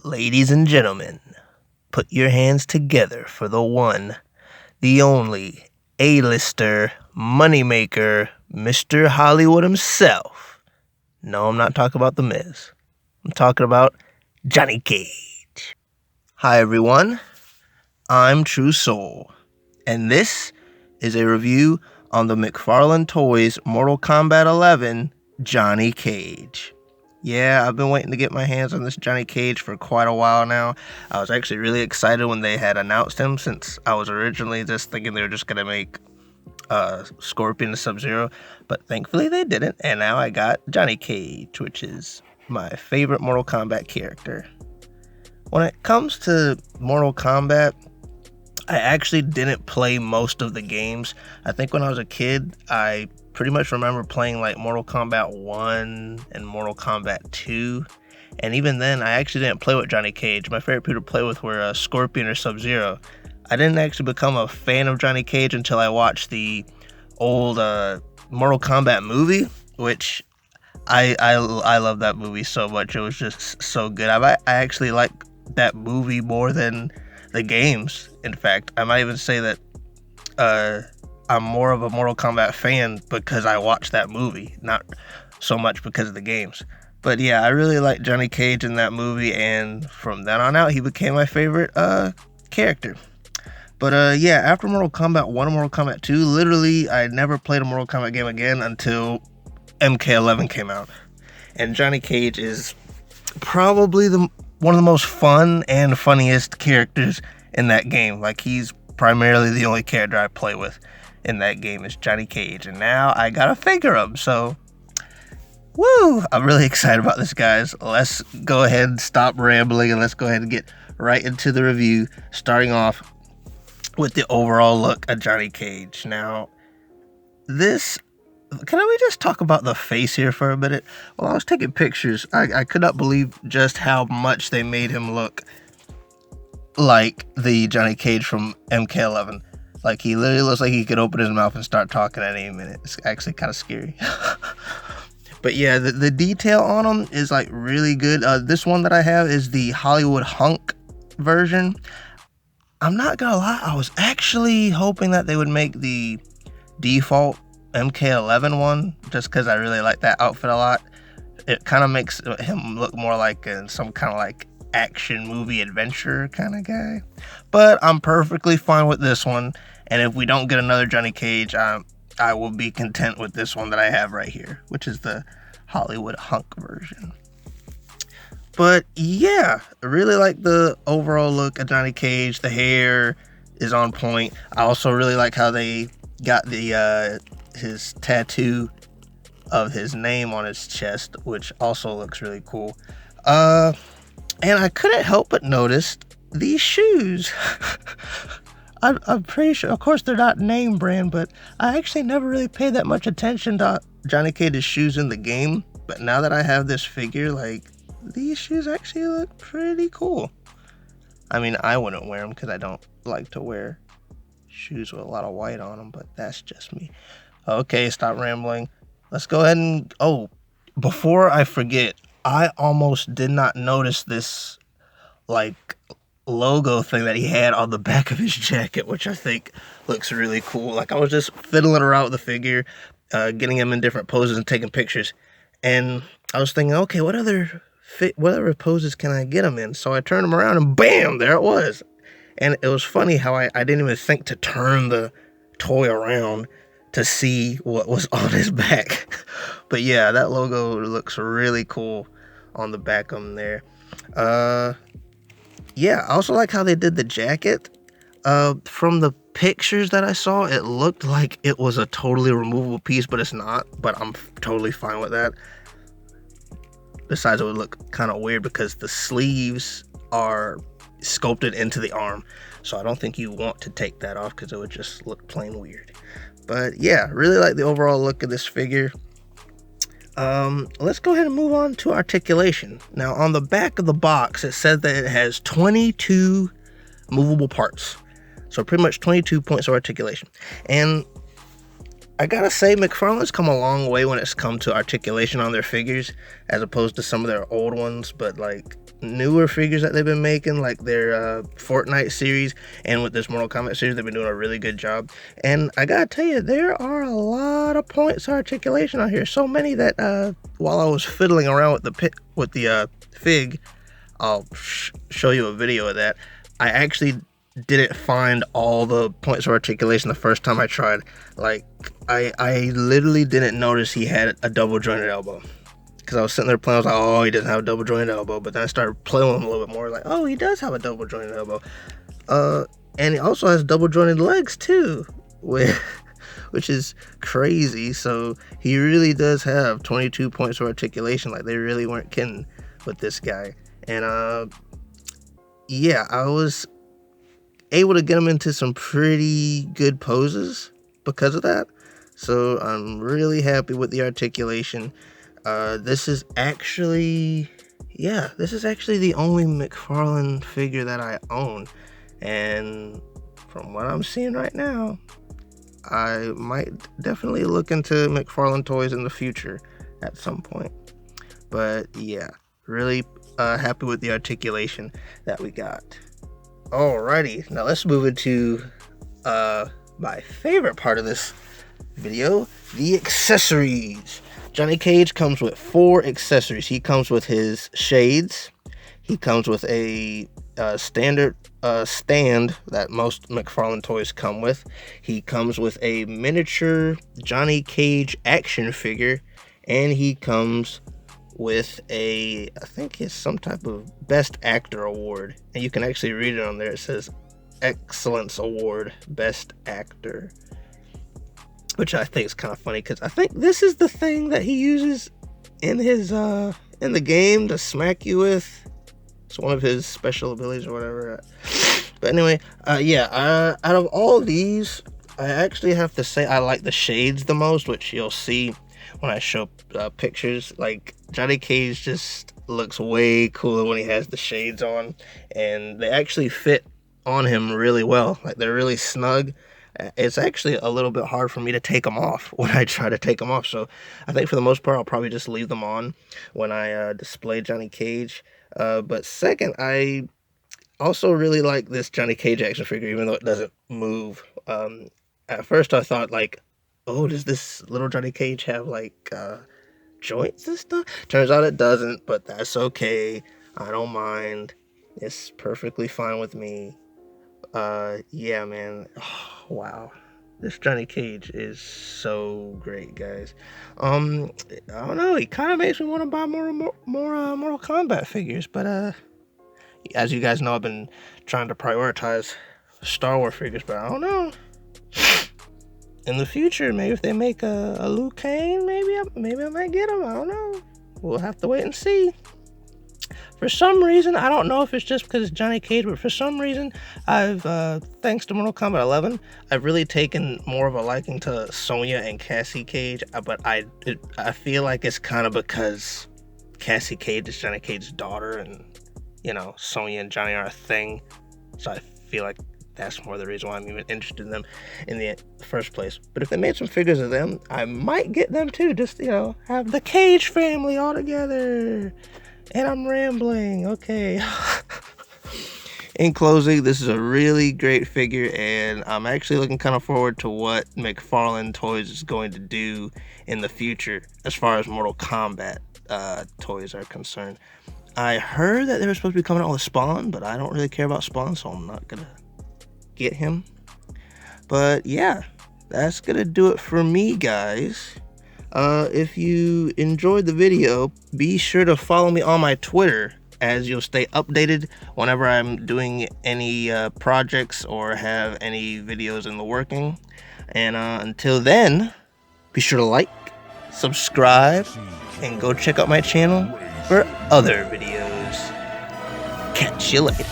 Ladies and gentlemen, put your hands together for the one, the only, A-lister, moneymaker, Mr. Hollywood himself. No, I'm not talking about The Miz. I'm talking about Johnny Cage. Hi everyone, I'm True Soul, and this is a review on the McFarlane Toys Mortal Kombat 11 Johnny Cage. Yeah, I've been waiting to get my hands on this Johnny Cage for quite a while now. I was actually really excited when they had announced him, since I was originally just thinking they were just going to make Scorpion and Sub-Zero, but thankfully they didn't, and now I got Johnny Cage, which is my favorite Mortal Kombat character. When it comes to Mortal Kombat, I actually didn't play most of the games. I think when I was a kid, I pretty much remember playing like Mortal Kombat 1 and Mortal Kombat 2. And even then, I actually didn't play with Johnny Cage. My favorite people to play with were Scorpion or Sub-Zero. I didn't actually become a fan of Johnny Cage until I watched the old Mortal Kombat movie, which I love that movie so much. It was just so good. I actually like that movie more than the games. In fact, I might even say that I'm more of a Mortal Kombat fan because I watched that movie, not so much because of the games. But yeah, I really liked Johnny Cage in that movie, and from then on out, he became my favorite character. But yeah, after Mortal Kombat 1 and Mortal Kombat 2, literally, I never played a Mortal Kombat game again until MK11 came out. And Johnny Cage is probably one of the most fun and funniest characters in that game. Like, he's primarily the only character I play with in that game is Johnny Cage, and now I got a figure of him, so woo! I'm really excited about this, guys. Let's go ahead and stop rambling, and let's go ahead and get right into the review, starting off with the overall look of Johnny Cage. Now, can we just talk about the face here for a minute? While I was taking pictures, I could not believe just how much they made him look like the Johnny Cage from MK11. Like, he literally looks like he could open his mouth and start talking at any minute. It's actually kind of scary. But yeah, the detail on him is like really good. This one that I have is the Hollywood Hunk version. I'm not gonna lie, I was actually hoping that they would make the default MK11 one, just because I really like that outfit a lot. It kind of makes him look more like some kind of like action movie adventure kind of guy. But I'm perfectly fine with this one, and if we don't get another Johnny Cage, I will be content with this one that I have right here, which is the Hollywood Hunk version. But yeah, I really like the overall look of Johnny Cage. The hair is on point. I also really like how they got his tattoo of his name on his chest, which also looks really cool. And I couldn't help but notice these shoes. I'm pretty sure, of course, they're not name brand, but I actually never really paid that much attention to Johnny Cage's shoes in the game. But now that I have this figure, like, these shoes actually look pretty cool. I mean, I wouldn't wear them because I don't like to wear shoes with a lot of white on them, but that's just me. Okay, stop rambling. Let's go ahead and, before I forget, I almost did not notice this, like, logo thing that he had on the back of his jacket, which I think looks really cool. Like, I was just fiddling around with the figure, getting him in different poses and taking pictures, and I was thinking, okay, what other poses can I get him in? So I turned him around, and bam, there it was. And it was funny how I didn't even think to turn the toy around to see what was on his back. But yeah, that logo looks really cool on the back of him there. Yeah, I also like how they did the jacket. From the pictures that I saw, it looked like it was a totally removable piece, but it's not. But I'm totally fine with that. Besides, it would look kind of weird because the sleeves are sculpted into the arm. So I don't think you want to take that off because it would just look plain weird. But yeah, really like the overall look of this figure. Let's go ahead and move on to articulation. Now, on the back of the box, it says that it has 22 movable parts. So pretty much 22 points of articulation. And I gotta say, McFarlane's come a long way when it's come to articulation on their figures, as opposed to some of their old ones. But like, newer figures that they've been making, like their Fortnite series, and with this Mortal Kombat series, they've been doing a really good job. And I gotta tell you, there are a lot of points of articulation out here. So many that while I was fiddling around with the fig, I'll show you a video of that. I actually didn't find all the points of articulation the first time I tried. Like, I literally didn't notice he had a double jointed elbow. Because I was sitting there playing, I was like, oh, he doesn't have a double jointed elbow. But then I started playing with him a little bit more, like, oh, he does have a double jointed elbow. And he also has double jointed legs too, which is crazy. So he really does have 22 points of articulation. Like, they really weren't kidding with this guy. And yeah, I was able to get him into some pretty good poses because of that. So I'm really happy with the articulation. This is actually the only McFarlane figure that I own, and from what I'm seeing right now, I might definitely look into McFarlane toys in the future at some point. But yeah, really happy with the articulation that we got. Alrighty, now let's move into my favorite part of this video, the accessories. Johnny Cage comes with 4 accessories. He comes with his shades. He comes with a standard stand that most McFarlane toys come with. He comes with a miniature Johnny Cage action figure. And he comes with I think it's some type of Best Actor Award. And you can actually read it on there. It says Excellence Award, Best Actor. Which I think is kind of funny, because I think this is the thing that he uses in his in the game to smack you with. It's one of his special abilities or whatever. But anyway, out of all these, I actually have to say I like the shades the most, which you'll see when I show pictures. Like, Johnny Cage just looks way cooler when he has the shades on, and they actually fit on him really well. Like, they're really snug. It's actually a little bit hard for me to take them off when I try to take them off. So I think for the most part, I'll probably just leave them on when I display Johnny Cage. But second, I also really like this Johnny Cage action figure, even though it doesn't move. At first I thought, like, oh, does this little Johnny Cage have like joints and stuff? Turns out it doesn't, but that's okay. I don't mind. It's perfectly fine with me. Yeah, man. Oh, wow. This Johnny Cage is so great, guys. I don't know. He kind of makes me want to buy more Mortal Kombat figures, but as you guys know, I've been trying to prioritize Star Wars figures, but I don't know. In the future, maybe if they make a Liu Kang, maybe I might get him. I don't know. We'll have to wait and see. For some reason, I don't know if it's just because it's Johnny Cage, but for some reason, I've, thanks to Mortal Kombat 11, I've really taken more of a liking to Sonya and Cassie Cage, but I feel like it's kind of because Cassie Cage is Johnny Cage's daughter, and, you know, Sonya and Johnny are a thing, so I feel like that's more the reason why I'm even interested in them in the first place. But if they made some figures of them, I might get them too, just, you know, have the Cage family all together. And I'm rambling, okay. In closing, this is a really great figure, and I'm actually looking kind of forward to what McFarlane Toys is going to do in the future as far as Mortal Kombat toys are concerned. I heard that they were supposed to be coming out with Spawn, but I don't really care about Spawn, so I'm not gonna get him. But yeah, that's gonna do it for me, guys. If you enjoyed the video, be sure to follow me on my Twitter, as you'll stay updated whenever I'm doing any projects or have any videos in the working. And until then, be sure to like, subscribe, and go check out my channel for other videos. Catch you later.